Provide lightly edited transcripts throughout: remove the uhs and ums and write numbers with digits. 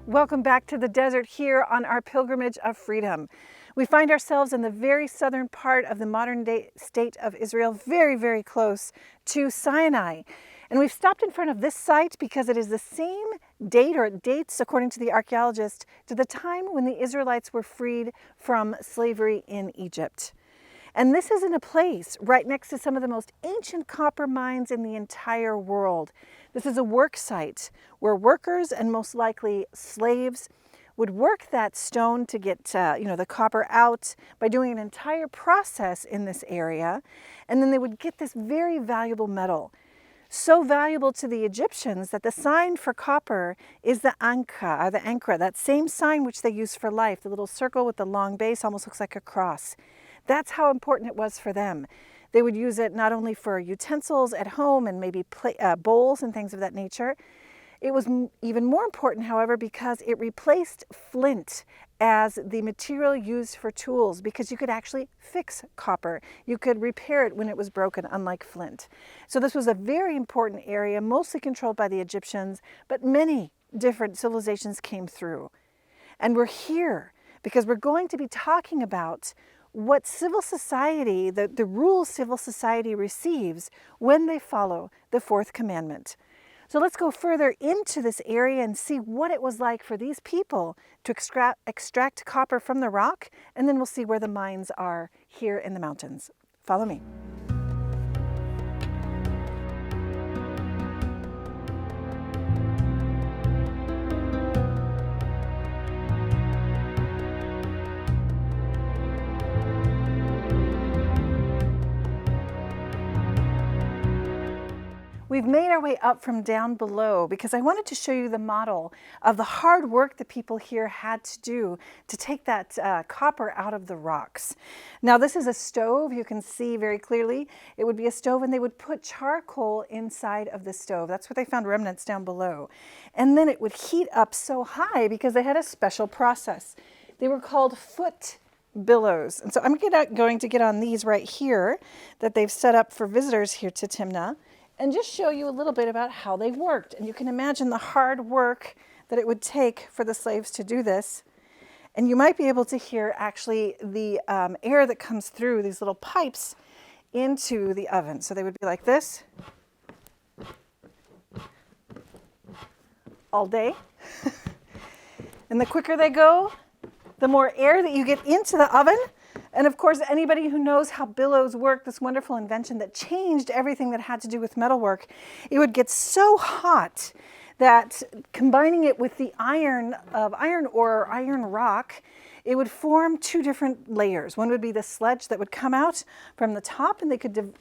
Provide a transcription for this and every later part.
Welcome back to the desert here on our pilgrimage of freedom. We find ourselves in the very southern part of the modern day state of Israel, very, very close to Sinai. And we've stopped in front of this site because it is the same date, or it dates, according to the archaeologist, to the time when the Israelites were freed from slavery in Egypt. And this is in a place right next to some of the most ancient copper mines in the entire world. This is a work site where workers, and most likely slaves, would work that stone to get the copper out by doing an entire process in this area. And then they would get this very valuable metal. So valuable to the Egyptians that the sign for copper is the ankra, that same sign which they use for life, the little circle with the long base, almost looks like a cross. That's how important it was for them. They would use it not only for utensils at home and maybe bowls and things of that nature. It was even more important, however, because it replaced flint as the material used for tools, because you could actually fix copper. You could repair it when it was broken, unlike flint. So this was a very important area, mostly controlled by the Egyptians, but many different civilizations came through. And we're here because we're going to be talking about what civil society, the rules civil society receives when they follow the fourth commandment. So let's go further into this area and see what it was like for these people to extract copper from the rock, and then we'll see where the mines are here in the mountains. Follow me. We've made our way up from down below because I wanted to show you the model of the hard work the people here had to do to take that copper out of the rocks. Now this is a stove, you can see very clearly. It would be a stove, and they would put charcoal inside of the stove. That's where they found remnants down below. And then it would heat up so high because they had a special process. They were called foot bellows. And so I'm going to get on these right here that they've set up for visitors here to Timnah, and just show you a little bit about how they worked. And you can imagine the hard work that it would take for the slaves to do this. And you might be able to hear actually the air that comes through these little pipes into the oven. So they would be like this all day. And the quicker they go, the more air that you get into the oven. And of course, anybody who knows how bellows work, this wonderful invention that changed everything that had to do with metalwork, it would get so hot that combining it with the iron ore or iron rock, it would form two different layers. One would be the sludge that would come out from the top, and they could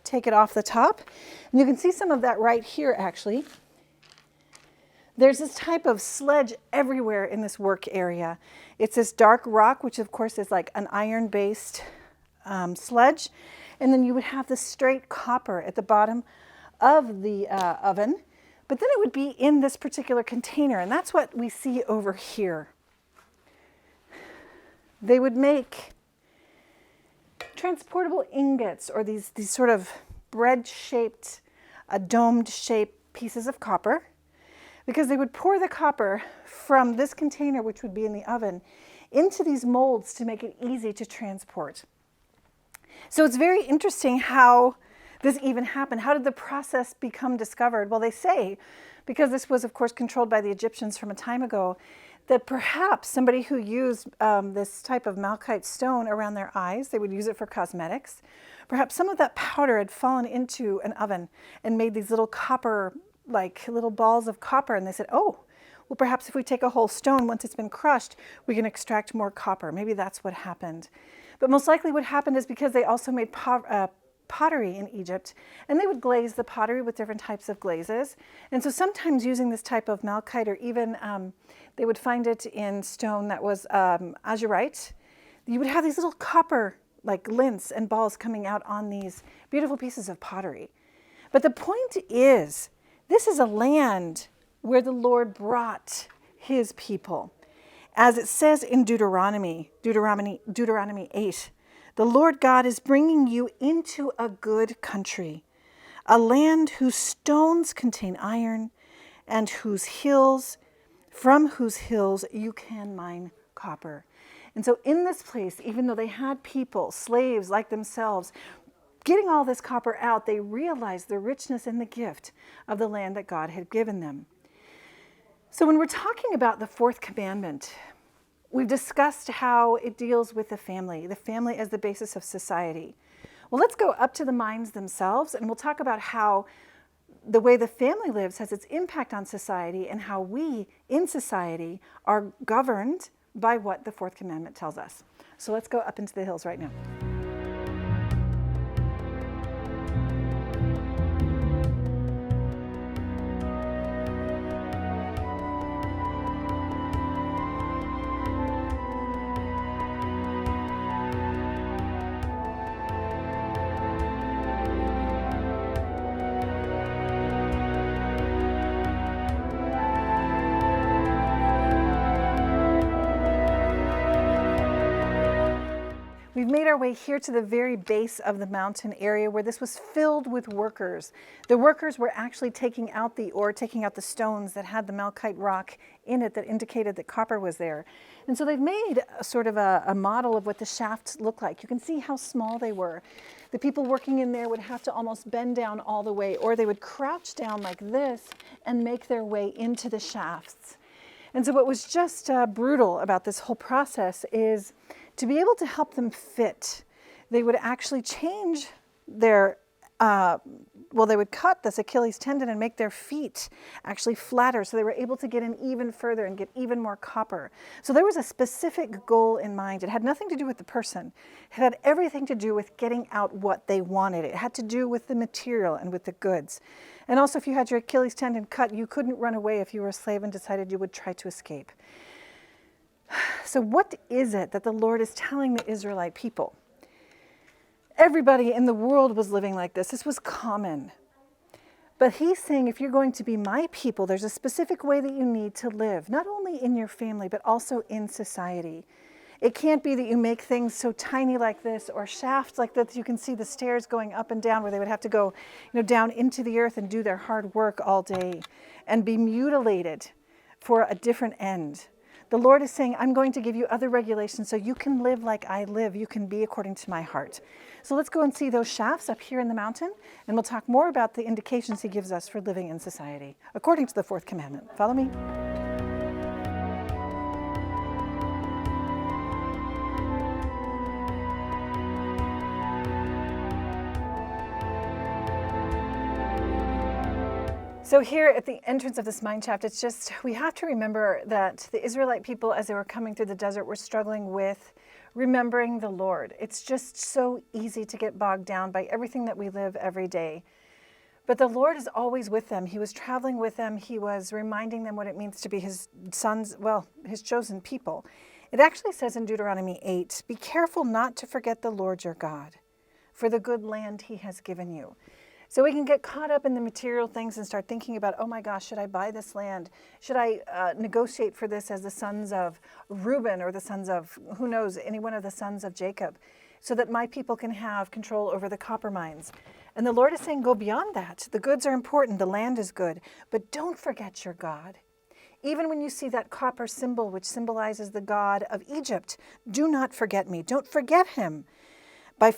take it off the top. And you can see some of that right here, actually. There's this type of sludge everywhere in this work area. It's this dark rock, which of course is like an iron-based sludge. And then you would have the straight copper at the bottom of the oven. But then it would be in this particular container, and that's what we see over here. They would make transportable ingots, or these sort of bread-shaped, domed-shaped pieces of copper, because they would pour the copper from this container, which would be in the oven, into these molds to make it easy to transport. So it's very interesting how this even happened. How did the process become discovered? Well, they say, because this was, of course, controlled by the Egyptians from a time ago, that perhaps somebody who used this type of malachite stone around their eyes, they would use it for cosmetics. Perhaps some of that powder had fallen into an oven and made these little copper, like little balls of copper, and they said, oh, well, perhaps if we take a whole stone, once it's been crushed, we can extract more copper. Maybe that's what happened. But most likely what happened is because they also made pottery in Egypt, and they would glaze the pottery with different types of glazes. And so sometimes using this type of malachite, or even they would find it in stone that was azurite, you would have these little copper like glints and balls coming out on these beautiful pieces of pottery. But the point is, this is a land where the Lord brought his people. As it says in Deuteronomy 8, the Lord God is bringing you into a good country, a land whose stones contain iron and whose hills from whose hills you can mine copper. And so in this place, even though they had people, slaves like themselves, getting all this copper out, they realized the richness and the gift of the land that God had given them. So when we're talking about the fourth commandment, we've discussed how it deals with the family as the basis of society. Well, let's go up to the mines themselves, and we'll talk about how the way the family lives has its impact on society and how we in society are governed by what the fourth commandment tells us. So let's go up into the hills right now. We've made our way here to the very base of the mountain area where this was filled with workers. The workers were actually taking out the ore, taking out the stones that had the malachite rock in it that indicated that copper was there. And so they've made a sort of a model of what the shafts look like. You can see how small they were. The people working in there would have to almost bend down all the way, or they would crouch down like this and make their way into the shafts. And so what was just brutal about this whole process is to be able to help them fit, they would actually change their, they would cut this Achilles tendon and make their feet actually flatter so they were able to get in even further and get even more copper. So there was a specific goal in mind. It had nothing to do with the person. It had everything to do with getting out what they wanted. It had to do with the material and with the goods. And also if you had your Achilles tendon cut, you couldn't run away if you were a slave and decided you would try to escape. So what is it that the Lord is telling the Israelite people? Everybody in the world was living like this. This was common. But he's saying if you're going to be my people, there's a specific way that you need to live, not only in your family, but also in society. It can't be that you make things so tiny like this or shafts like this. You can see the stairs going up and down where they would have to go, down into the earth and do their hard work all day and be mutilated for a different end. The Lord is saying, I'm going to give you other regulations so you can live like I live. You can be according to my heart. So let's go and see those shafts up here in the mountain, and we'll talk more about the indications he gives us for living in society, according to the fourth commandment. Follow me. So here at the entrance of this mine shaft, we have to remember that the Israelite people, as they were coming through the desert, were struggling with remembering the Lord. It's just so easy to get bogged down by everything that we live every day. But the Lord is always with them. He was traveling with them. He was reminding them what it means to be his sons, his chosen people. It actually says in Deuteronomy 8, be careful not to forget the Lord your God, for the good land he has given you. So we can get caught up in the material things and start thinking about, oh my gosh, should I buy this land? Should I negotiate for this as the sons of Reuben or the sons of, who knows, any one of the sons of Jacob, so that my people can have control over the copper mines? And the Lord is saying, go beyond that. The goods are important. The land is good. But don't forget your God. Even when you see that copper symbol, which symbolizes the God of Egypt, do not forget me. Don't forget him by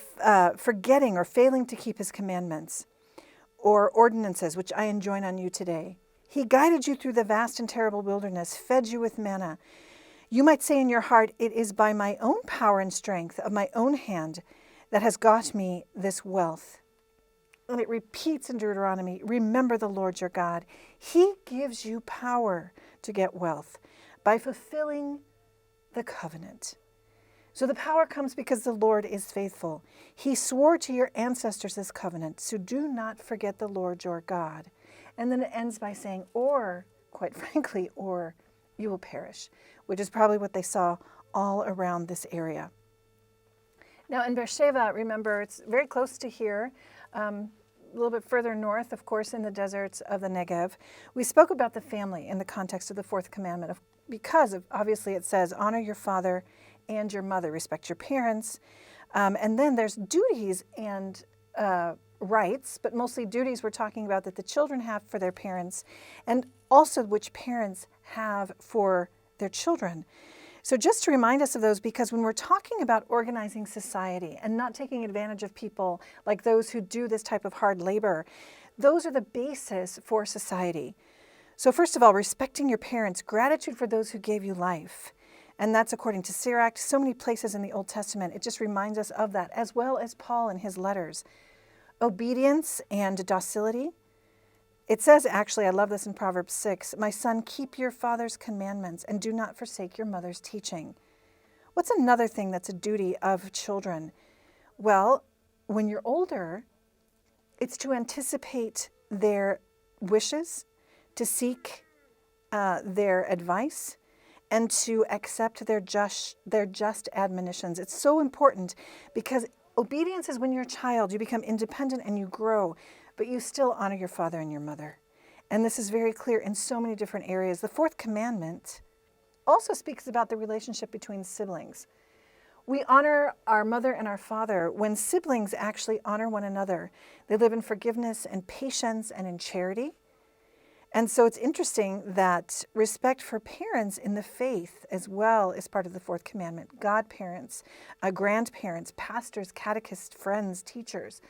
forgetting or failing to keep his commandments or ordinances, which I enjoin on you today. He guided you through the vast and terrible wilderness, fed you with manna. You might say in your heart, it is by my own power and strength of my own hand that has got me this wealth. And it repeats in Deuteronomy, remember the Lord your God. He gives you power to get wealth by fulfilling the covenant. So the power comes because the Lord is faithful. He swore to your ancestors this covenant, so do not forget the Lord your God. And then it ends by saying, or, quite frankly, or you will perish, which is probably what they saw all around this area. Now in Beersheba, remember, it's very close to here, a little bit further north, of course, in the deserts of the Negev. We spoke about the family in the context of the fourth commandment because obviously it says, honor your father and your mother, respect your parents. And then there's duties and rights, but mostly duties we're talking about that the children have for their parents, and also which parents have for their children. So just to remind us of those, because when we're talking about organizing society and not taking advantage of people like those who do this type of hard labor, those are the basis for society. So first of all, respecting your parents, gratitude for those who gave you life. And that's according to Sirach. So many places in the Old Testament, it just reminds us of that, as well as Paul in his letters. Obedience and docility. It says, actually, I love this in Proverbs 6, "My son, keep your father's commandments and do not forsake your mother's teaching." What's another thing that's a duty of children? Well, when you're older, it's to anticipate their wishes, to seek their advice, and to accept their just admonitions. It's so important because obedience is when you're a child, you become independent and you grow, but you still honor your father and your mother. And this is very clear in so many different areas. The fourth commandment also speaks about the relationship between siblings. We honor our mother and our father when siblings actually honor one another. They live in forgiveness and patience and in charity. And so it's interesting that respect for parents in the faith as well is part of the fourth commandment. Godparents, grandparents, pastors, catechists, friends, teachers.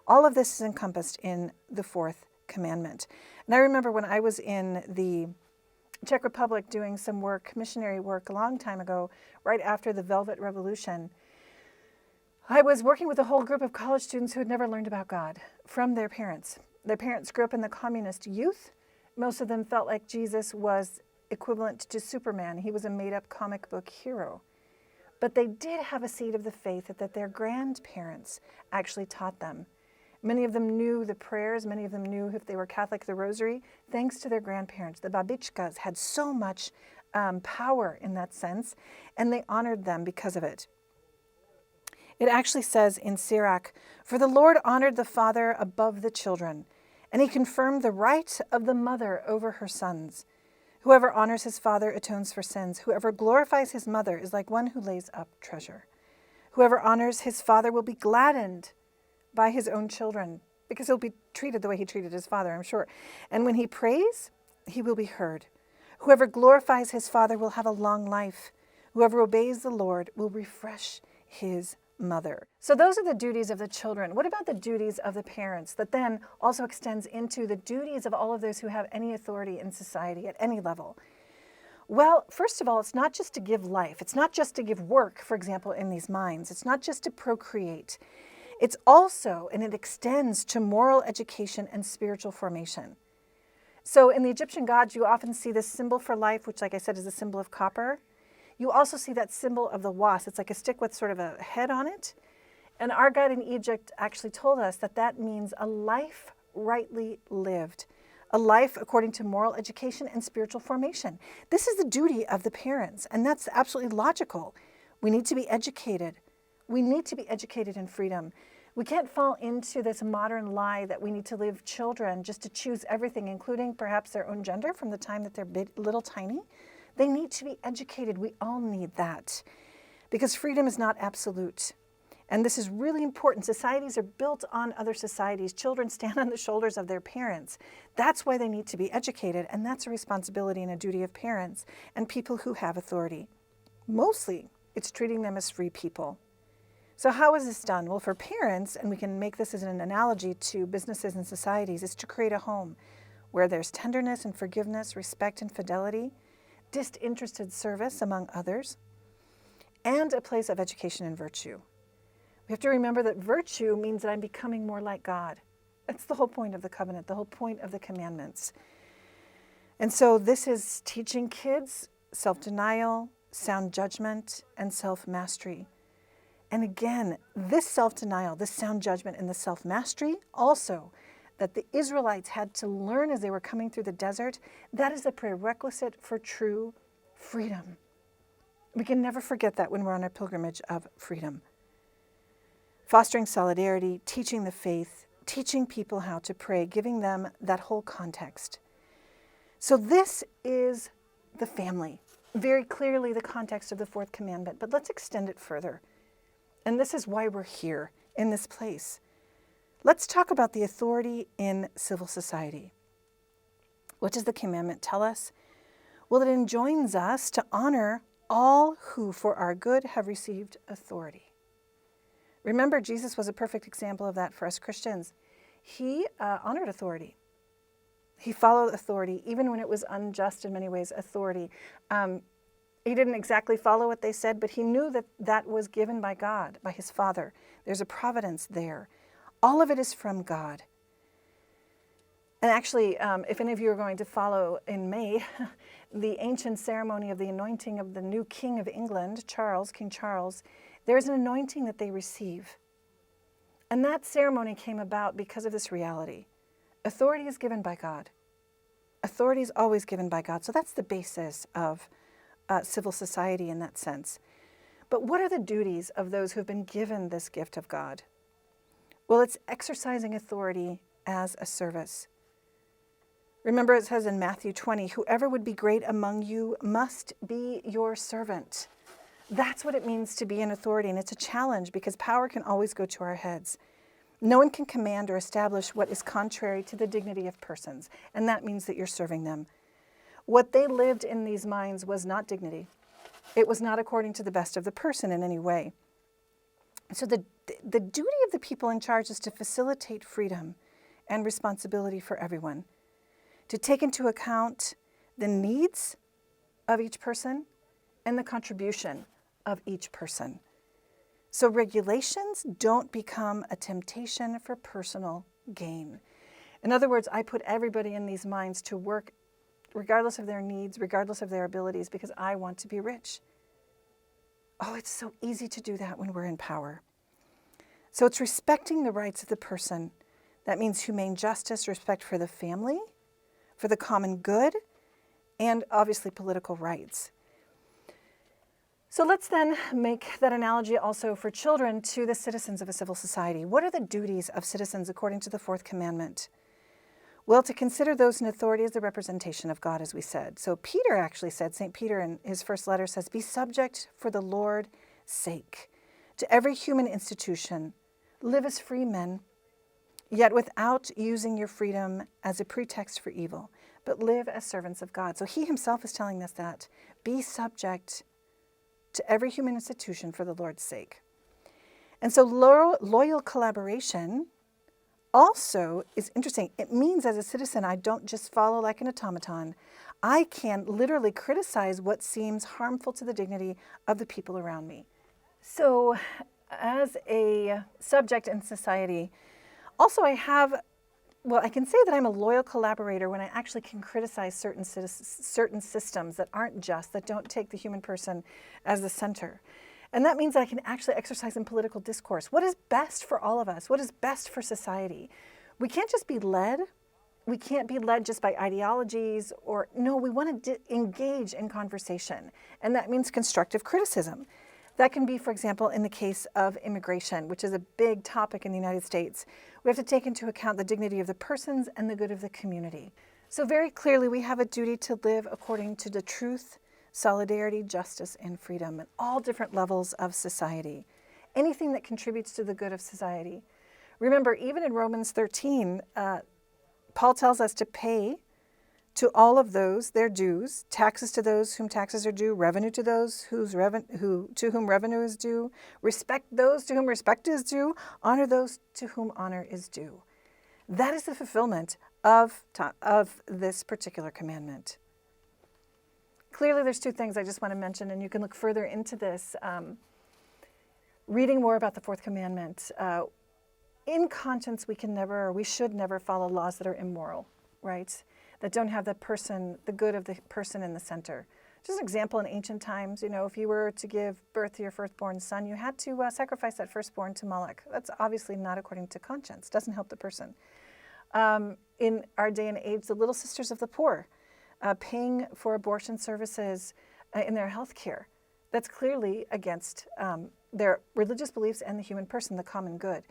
All of this is encompassed in the fourth commandment. And I remember when I was in the Czech Republic doing some work, missionary work, a long time ago, right after the Velvet Revolution, I was working with a whole group of college students who had never learned about God from their parents. Their parents grew up in the communist youth. Most of them felt like Jesus was equivalent to Superman. He was a made-up comic book hero. But they did have a seed of the faith that their grandparents actually taught them. Many of them knew the prayers. Many of them knew, if they were Catholic, the rosary, thanks to their grandparents. The babichkas had so much power in that sense, and they honored them because of it. It actually says in Sirach, "For the Lord honored the father above the children, and he confirmed the right of the mother over her sons. Whoever honors his father atones for sins. Whoever glorifies his mother is like one who lays up treasure. Whoever honors his father will be gladdened by his own children," because he'll be treated the way he treated his father, I'm sure. "And when he prays, he will be heard. Whoever glorifies his father will have a long life. Whoever obeys the Lord will refresh his mother." So those are the duties of the children. What about the duties of the parents that then also extends into the duties of all of those who have any authority in society at any level? Well, first of all, it's not just to give life. It's not just to give work, for example, in these mines. It's not just to procreate. It's also, and it extends to moral education and spiritual formation. So in the Egyptian gods, you often see this symbol for life, which, like I said, is a symbol of copper. You also see that symbol of the wasp. It's like a stick with sort of a head on it. And our God in Egypt actually told us that that means a life rightly lived, a life according to moral education and spiritual formation. This is the duty of the parents, and that's absolutely logical. We need to be educated. We need to be educated in freedom. We can't fall into this modern lie that we need to leave children just to choose everything, including perhaps their own gender from the time that they're little tiny. They need to be educated. We all need that because freedom is not absolute. And this is really important. Societies are built on other societies. Children stand on the shoulders of their parents. That's why they need to be educated, and that's a responsibility and a duty of parents and people who have authority. Mostly, it's treating them as free people. So how is this done? Well, for parents, and we can make this as an analogy to businesses and societies, is to create a home where there's tenderness and forgiveness, respect and fidelity, disinterested service, among others, and a place of education and virtue. We have to remember that virtue means that I'm becoming more like God. That's the whole point of the covenant, the whole point of the commandments. And so this is teaching kids self-denial, sound judgment, and self-mastery. And again, this self-denial, this sound judgment, and the self-mastery also that the Israelites had to learn as they were coming through the desert, that is a prerequisite for true freedom. We can never forget that when we're on our pilgrimage of freedom. Fostering solidarity, teaching the faith, teaching people how to pray, giving them that whole context. So this is the family, very clearly the context of the fourth commandment, but let's extend it further. And this is why we're here in this place. Let's talk about the authority in civil society. What does the commandment tell us? Well, it enjoins us to honor all who for our good have received authority. Remember, Jesus was a perfect example of that for us Christians. He honored authority. He followed authority, even when it was unjust in many ways, authority. He didn't exactly follow what they said, but he knew that that was given by God, by his Father. There's a providence there. All of it is from God. And actually, if any of you are going to follow in May, the ancient ceremony of the anointing of the new King of England, King Charles, there's an anointing that they receive. And that ceremony came about because of this reality. Authority is given by God. Authority is always given by God. So that's the basis of civil society in that sense. But what are the duties of those who have been given this gift of God? Well, it's exercising authority as a service. Remember, it says in Matthew 20, whoever would be great among you must be your servant. That's what it means to be in authority, and it's a challenge because power can always go to our heads. No one can command or establish what is contrary to the dignity of persons, and that means that you're serving them. What they lived in these minds was not dignity. It was not according to the best of the person in any way. So the duty of the people in charge is to facilitate freedom and responsibility for everyone, to take into account the needs of each person and the contribution of each person. So regulations don't become a temptation for personal gain. In other words, I put everybody in these minds to work regardless of their needs, regardless of their abilities, because I want to be rich. Oh, it's so easy to do that when we're in power. So it's respecting the rights of the person. That means humane justice, respect for the family, for the common good, and obviously political rights. So let's then make that analogy also for children to the citizens of a civil society. What are the duties of citizens according to the fourth commandment? Well, to consider those in authority as the representation of God, as we said. So Peter actually said, St. Peter in his first letter says, be subject for the Lord's sake to every human institution. Live as free men, yet without using your freedom as a pretext for evil, but live as servants of God. So he himself is telling us that. Be subject to every human institution for the Lord's sake. And so loyal collaboration also is interesting. It means as a citizen, I don't just follow like an automaton. I can literally criticize what seems harmful to the dignity of the people around me. So as a subject in society, also I can say that I'm a loyal collaborator when I actually can criticize certain systems that aren't just, that don't take the human person as the center. And that means I can actually exercise in political discourse. What is best for all of us? What is best for society? We can't just be led. We can't be led just by ideologies no, we want to engage in conversation. And that means constructive criticism. That can be, for example, in the case of immigration, which is a big topic in the United States. We have to take into account the dignity of the persons and the good of the community. So very clearly, we have a duty to live according to the truth, solidarity, justice, and freedom at all different levels of society. Anything that contributes to the good of society. Remember, even in Romans 13, Paul tells us to pay to all of those their dues, taxes to those whom taxes are due, revenue to those to whom revenue is due, respect those to whom respect is due, honor those to whom honor is due. That is the fulfillment of this particular commandment. Clearly, there's two things I just want to mention, and you can look further into this, reading more about the fourth commandment. In conscience, we should never follow laws that are immoral, right? That don't have the good of the person in the center. Just an example, in ancient times, if you were to give birth to your firstborn son, you had to sacrifice that firstborn to Moloch. That's obviously not according to conscience. Doesn't help the person. In our day and age, the Little Sisters of the Poor, paying for abortion services in their health care. That's clearly against their religious beliefs and the human person, the common good.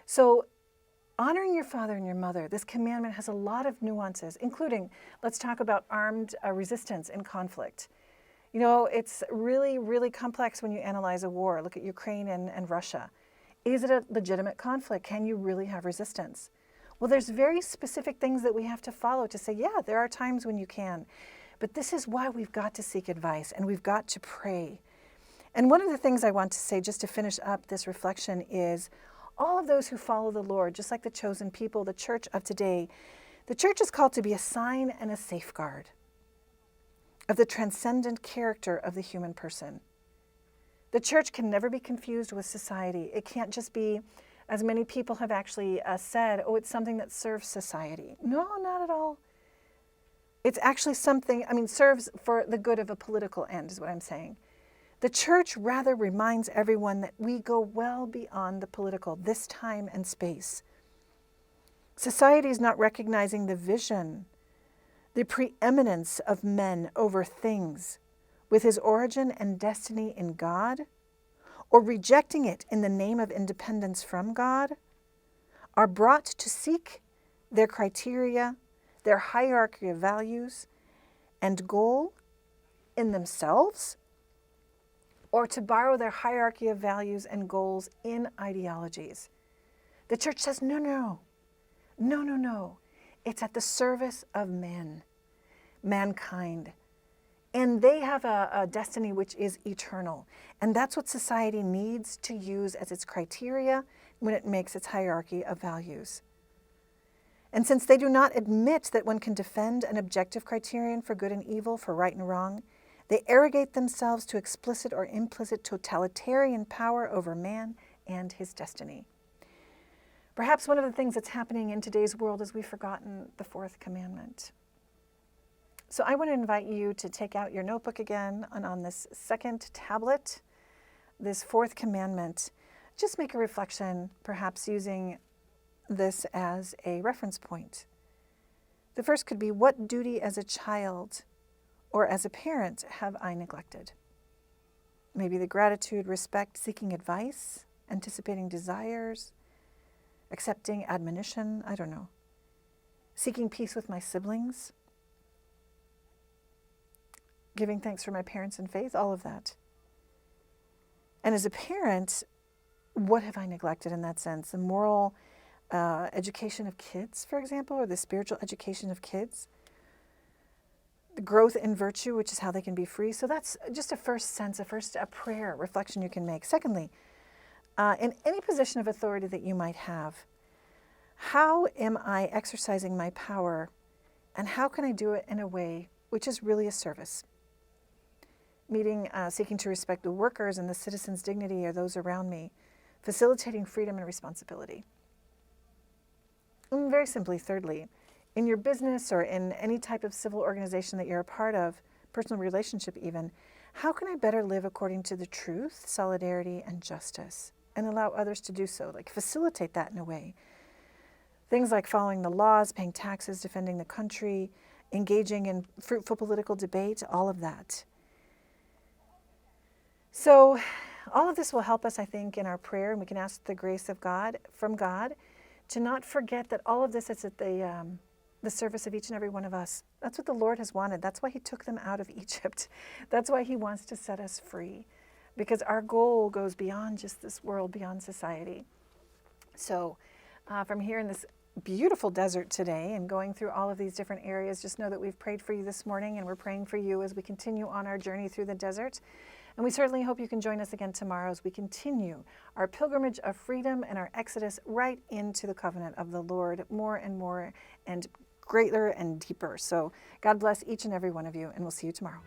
So honoring your father and your mother, this commandment has a lot of nuances, including, let's talk about armed resistance in conflict. It's really, really complex when you analyze a war. Look at Ukraine and Russia. Is it a legitimate conflict? Can you really have resistance? Well, there's very specific things that we have to follow to say, yeah, there are times when you can. But this is why we've got to seek advice and we've got to pray. And one of the things I want to say, just to finish up this reflection, is all of those who follow the Lord, just like the chosen people, the church of today, the church is called to be a sign and a safeguard of the transcendent character of the human person. The church can never be confused with society. It can't just be, as many people have actually said, oh, it's something that serves society. No, not at all. It's actually something, serves for the good of a political end, is what I'm saying. The church rather reminds everyone that we go well beyond the political, this time and space. Society is not recognizing the vision, the preeminence of men over things, with his origin and destiny in God, or rejecting it in the name of independence from God, are brought to seek their criteria, their hierarchy of values and goal in themselves, or to borrow their hierarchy of values and goals in ideologies. The church says, no. It's at the service of men, mankind. And they have a destiny which is eternal. And that's what society needs to use as its criteria when it makes its hierarchy of values. And since they do not admit that one can defend an objective criterion for good and evil, for right and wrong, they arrogate themselves to explicit or implicit totalitarian power over man and his destiny. Perhaps one of the things that's happening in today's world is we've forgotten the fourth commandment. So I want to invite you to take out your notebook again, and on this second tablet, this fourth commandment, just make a reflection, perhaps using this as a reference point. The first could be, what duty as a child or as a parent have I neglected? Maybe the gratitude, respect, seeking advice, anticipating desires, accepting admonition, I don't know. Seeking peace with my siblings, giving thanks for my parents in faith, all of that. And as a parent, what have I neglected in that sense? The moral education of kids, for example, or the spiritual education of kids. The growth in virtue, which is how they can be free. So that's just a first sense, a prayer, reflection you can make. Secondly, in any position of authority that you might have, how am I exercising my power, and how can I do it in a way which is really a service? Seeking to respect the workers and the citizens' dignity or those around me, facilitating freedom and responsibility. And very simply, thirdly, in your business or in any type of civil organization that you're a part of, personal relationship even, how can I better live according to the truth, solidarity, and justice, and allow others to do so? Like facilitate that in a way. Things like following the laws, paying taxes, defending the country, engaging in fruitful political debate, all of that. So all of this will help us, I think, in our prayer, and we can ask the grace of God, from God, to not forget that all of this is at the service of each and every one of us. That's what the Lord has wanted. That's why he took them out of Egypt. That's why he wants to set us free, because our goal goes beyond just this world, beyond society. So from here in this beautiful desert today and going through all of these different areas, just know that we've prayed for you this morning, and we're praying for you as we continue on our journey through the desert. And we certainly hope you can join us again tomorrow as we continue our pilgrimage of freedom and our exodus right into the covenant of the Lord, more and more and greater and deeper. So God bless each and every one of you, and we'll see you tomorrow.